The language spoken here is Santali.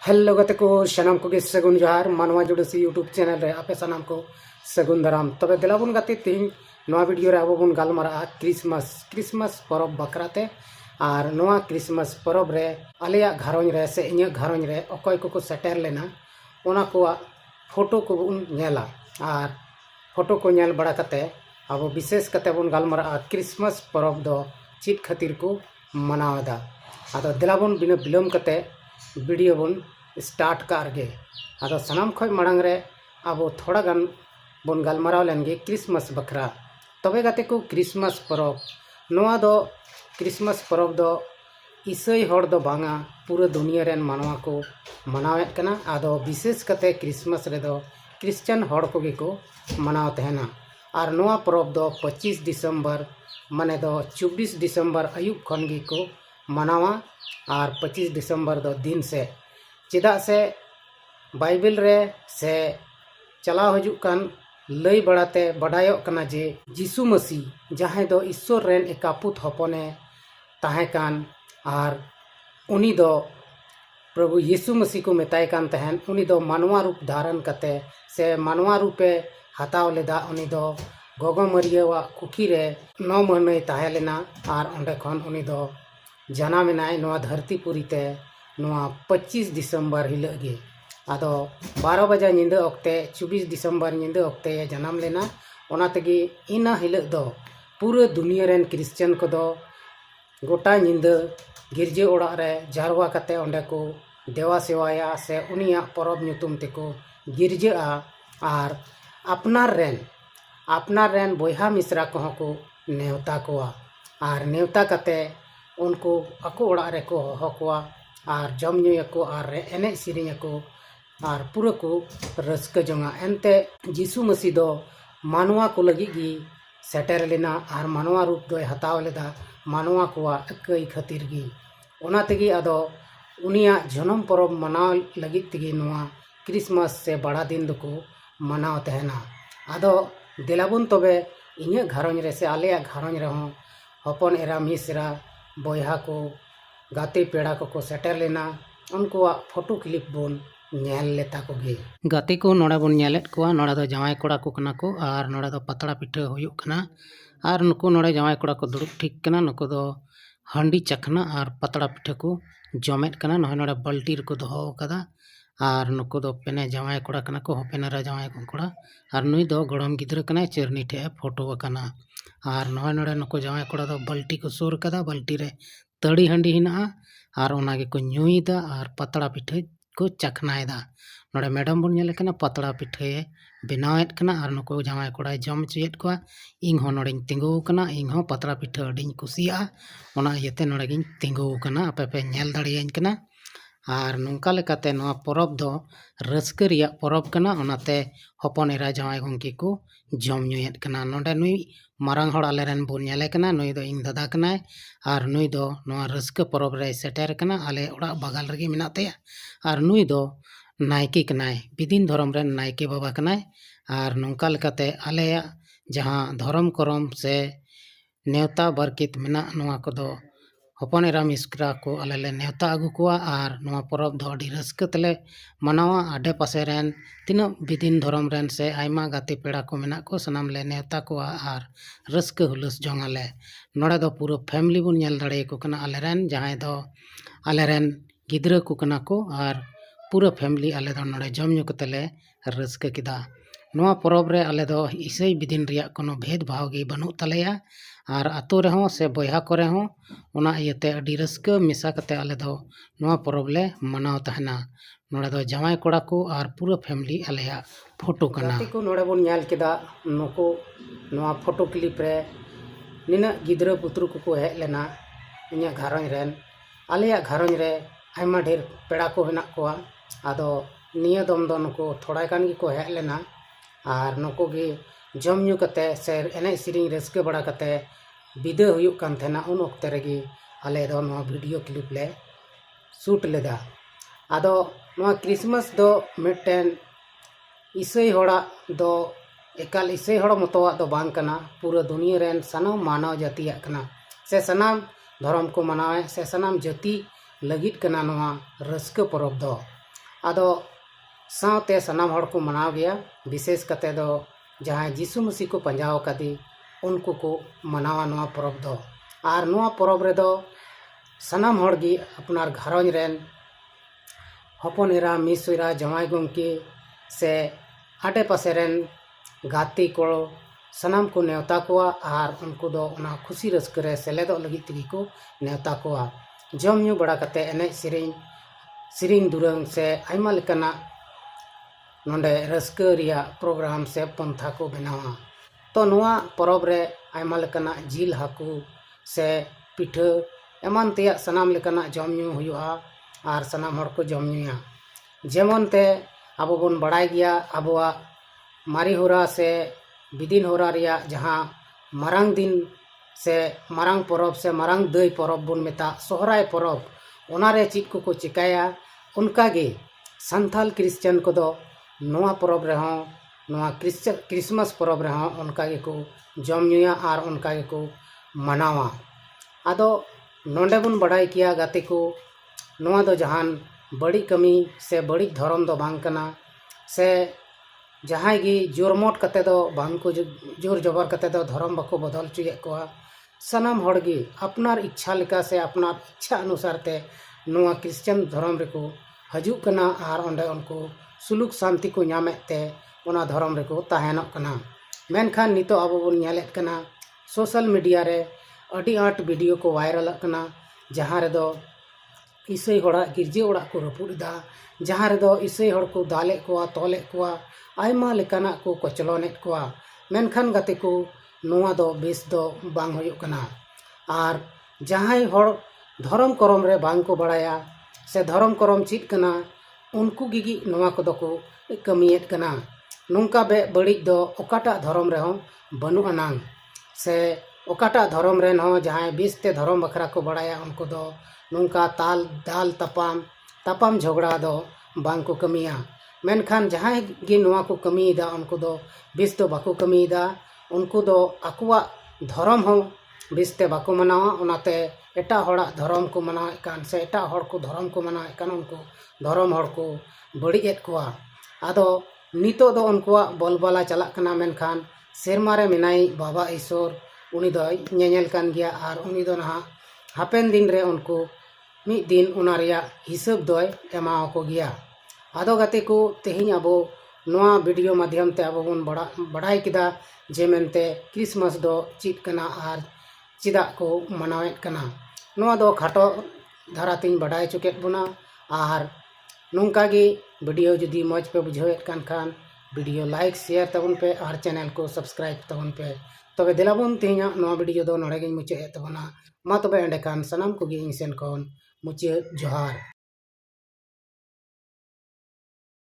हेलो गते को सनाम को सगुन जोहार मानवा जुड़सी यूट्यूब चैनल रे आपे सनाम को सगुन दाराम तबे दिलाबुन गते तीन नवा वीडियो रे आबो गालमारा क्रिसमस परब बकराते और नवा क्रिसमस परब रे आलिया घारों रे से इᱧ घारों रे अकय को सेटर लेना ओना को फोटो को बुन नेला और फोटो को नेल बड़ा कते अब विशेष कते बुन गालमारा क्रिसमस परब दो चीत खातिर को मनावदा आदो दिलाबुन बिना बिलम कते वीडियो बन स्टार्ट कारगे आदो सनाम खय मांग रे अब थोड़ा गान बन गालमाराव लेनगे क्रिसमस बखरा तबे गाते को क्रिसमस परब नोआ दो क्रिसमस परब दो ईसाई हर दो बांगा पूरा दुनिया रेन मानवा को मनावेत कना आदो विशेष कते क्रिसमस रे दो क्रिश्चियन हर को गे को मनाव तहना और नोआ परब दो 25 दिसंबर माने दो 24 दिसंबर अयुब खन गे को मनावा और 25 दिसंबर दो दिन से चेदा से बाइबल रे से चलाव हजुक कान लई बड़ाते बडायोक कना जे यीशु मसीह जहां दो ईश्वर रेन एकापुत हपने ताहे कान और उनी दो प्रभु यीशु मसीह को मेताय कान तहन उनी दो मानवा रूप धारण कते से मानवा रूपे हताव लेदा उनी दो गोगो मरियावा कुकी रे 9 महीने ताहे लेना और ओंडे खन उनी दो जनामेनाय नवा धरतीपुरी ते नवा 25 दिसंबर हिलगे आदो 12 बजे निंद ओक्ते 24 दिसंबर निंद ओक्ते जनाम लेना ओना तेगी इना हिलग दो पूरे दुनिया रेन क्रिश्चियन को दो गोटा निंद गिरजे ओड़ा रे जारवा कते ओंडे को देवा सेवाया से उनिया परब ᱧᱩᱛᱩᱢ तेको गिरजेआ और अपनार रेन बोहा मिश्रा को को नेवता कोआ और नेवता कते उनको अको ओड़ा रे को हकवा और जम ᱧᱩᱭᱟᱠᱚ और एने सिरिङाको और पूरा को रस्क जोंगा एनते यीशु मसीह दो मानवा को लगी गी सेटर लेना और मानवा रूप दो हताव लेदा मानवा को कई खातिर गी ओना तेगी आदो उनिया जन्म परब मनाव लगी तेगी नवा क्रिसमस से बड़ा दिन दको मनाव तहना आदो दिलाबुन तबे इᱧ घारों रे से आले घारों रे हो हपन एरा मिसरा बोहा को गाते पेड़ा को सेटर लेना उनको फोटो क्लिप बोन नेल लेता को गे गाते को नोड़ा बोन नेलेत को नोड़ा दो जवाई कोड़ा को कना को और नोड़ा दो पतड़ा पिठा हुयुक कना और नुको नोड़े जवाई कोड़ा को दुड़ुब ठीक कना नुको दो हंडी चखना और पतड़ा पिठा को जमेत कना नोड़ा बल्टी को दोहो कदा और नुको दो पेने जवाई कोड़ा कना को पेनरा जवाई को कोड़ा और नुई दो गड़म गिद्र कना चरनी ठे फोटो कना और नोड़े नुको जवाई कोड़ा दो बल्टी को सुर कदा बल्टी रे तड़ी हंडी हिना और ओनागे को ᱧᱩᱭदा और पतड़ा पिठा को चखनायदा नोड़े मैडम बन नेले कना पतड़ा पिठा बनावेत कना और नुको जवाई कोड़ा जम चेत को इं हो नोड़े तिंगु कना इं हो पतड़ा पिठा अडिं कुसिया ओना इयते नोड़े गिं तिंगु कना आपे पे नेल दाड़ियाñ कना और नोंका लेकाते नोआ परब दो रस्क रिया परब कना ओनाते हपन एरा जवाई गंकी को जम ᱧᱩᱭेत कना नोडे नुई मारांग हड़ आलेरेन बोन नेले कना नुई दो इन दादा कनाय और नुई दो नोआ रस्क परब रे सेटर कना आले ओड़ा बगल रगे मिनाते और नुई दो नायके कनाय बिदिन धर्म रेन नायके बाबा कनाय और नोंका लेकाते आले जहां धर्म करम से नेवता बरकित मिना नोआ को दो हपन एरा मिस्क्रा को आले नेवता आगु को और नोआ परब दो अडी रस्क तले मनावा आडे पासे रेन तीना बिदिन धर्म रेन से आयमा गाते पेड़ा को मेना को सनाम ले नेवता को और रस्क हुलस जोंगाले नोड़े दो पूरा फैमिली बुन नेल दाड़े को कना आले रेन जहां दो आले रेन गिद्रा को कना को और पूरा फैमिली आले दो नोड़े जम ᱧᱩ कतले रस्क किदा नोआ परब रे आले दो ईसाई बिदिन रिया कोनो भेद भाव गे बनु तलेया और आतो रे हो से बोहा करे हो ओना इयते अडी रस्क मिसा कते आले दो नोआ परब ले मनाव तहना नोड़े दो जवाई कोड़ा को और पूरा फैमिली आलेया फोटो कना को नोड़े बोन नेल केदा नको नोआ फोटो क्लिप रे निना गिद्रा पुत्रु को हेज लेना इᱧ घारों रेन आलेया घारों रे आयमा ढेर पेड़ा को हेना को आदो निया दम दो नको थोड़ा कान गी को हेज लेना और नको गे जम ᱧᱩ कते से एने सिरिंग रस्क बड़ा कते विदा हुयुक कान थेना उन ओक्ते रेगी आले दो नोआ वीडियो क्लिप ले शूट लेदा आदो नोआ क्रिसमस दो मिटन ईसाई हड़ा दो एकाल ईसाई हड़ मतवा दो बांग कना पूरा दुनिया रेन सनाम मानव जातिया कना से सनाम धर्म को मनावे से सनाम जाति लगित कना नोआ रस्क परब दो ᱟᱫᱚ ᱥᱟᱶᱛᱮ ᱥᱟᱱᱟᱢ ᱦᱚᱲ ᱠᱚ ᱢᱟᱱᱟᱣ ᱜᱮᱭᱟ, ᱵᱤᱥᱮᱥ ᱠᱟᱛᱮ ᱫᱚ ᱡᱟᱦᱟᱸᱭ ᱡᱤᱥᱩ ᱢᱟᱹᱥᱤ ᱠᱚ ᱯᱟᱸᱡᱟᱣ ᱟᱠᱟᱫᱮ उनको को मनावा नवा परब दो। और नवा परब रे दो सनाम हड़ गी अपनार घरंज रेन हपन एरा मिसरा जमाई गमके से आटे पासे रेन गाती को सनाम को नेवता को और उनको दो उना खुशी रस्क रे सेलेदो लगी तगी को नेवता को जम न्यू बड़ा कते एने सिरिंग दुरंग से आइमा लेकना नोंडे रस्क रिया प्रोग्राम से पंथा को बनावा। तो नवा परब रे आइमा लेकना जिल हाकू से पिठा एमान तेया सनाम लेकना जम न्यू हुआ और सनाम हड़ को जम न्यूया। जेमन ते आबो बन बड़ाई गया आबोआ मारी होरा से बिदिन होरा रिया जहां मारांग दिन से मारांग परब से मारांग दई परब बन मेता सोहराय परब ओनारे चित को चिकाया उनका गे संथाल क्रिश्चियन को दो नवा परब रे हों नवा क्रिसमस परब रे हों उनका गे को जम न्यूया और उनका गे को मनावा। आदो नोंडे बन बड़ाई किया गाते को नवा दो जहान बड़ी कमी से बड़ी धर्म दो बांग कना से जहां गी जोरमोट कते दो बांग को जोर जबर कते दो धर्म बको बदल चुये को सनाम हड़गी अपनार इच्छा लेका से अपनार इच्छा अनुसार ते नवा क्रिश्चियन धर्म रेको हजुक कना और ओंडे उनको सुलुक शांति को नामेत ते ओना धर्म रेको ताहेनोक कना। मेनखान नितो आबो बन नेलेत कना सोशल मीडिया रे अडी आट वीडियो को वायरल कना जहां रे दो ईसाई हड़ा गिरजे ओड़ा को रपुदा जहां रे दो ईसाई हड़ को दाले को तोले को आयमा लेकाना को कचलोनेत को मेनखान गाते को नोआ दो बेस दो बांग होयुक कना। और जहां हड़ धर्म करम रे बांग को बड़ाया से धर्म करम चित कना उनको गिगी नोआ को दो को कमियत कना। नोंका बे बड़ी दो ओकाटा धर्म रे हों बनु अनांग से ओकाटा धर्म रेन हो जहां बेसते धर्म बखरा को बड़ाया उनको दो नोंका ताल दाल तपाम झगड़ा दो बांग को कमिया। मेनखान जहां गे नोआ को कमीदा उनको दो बेस दो बाको कमीदा उनको दो आकुआ धर्म हो बेसते बाको मनावा उनाते एटा हड़ा धर्म को मनावे कान से एटा हड़ को धर्म को मनावे कान उनको धर्म हड़ को बड़ीएत को आदो नितो दो उनको बलबला चलाक कना। मेनखान सेरमा रे मेनाई बाबा ईश्वर उनी दो नेनेल कान गया और उनी दो ना हापेन दिन रे उनको मिद दिन उना रिया हिसाब दोय एमाओ को गया। आदो गाते को तेहिं आबो नवा वीडियो माध्यम ते आबो बन बड़ाई किदा जे मेनते क्रिसमस दो चित कना और चिदा को मनावेत कना। नवा दो खाटो धारातिन बड़ाई चुकेत बुना और नोंका गे वीडियो जुदी मौज पे बुझावेत कान खान वीडियो लाइक शेयर तबन पे और चैनल को सब्सक्राइब तबन पे तबे दिलाबन तेहिं नवा वीडियो दो नोड़े गे मुचाद तबना मा तबे एंडे खान सनाम को गे इन सेन कोन मुचाद जोहार।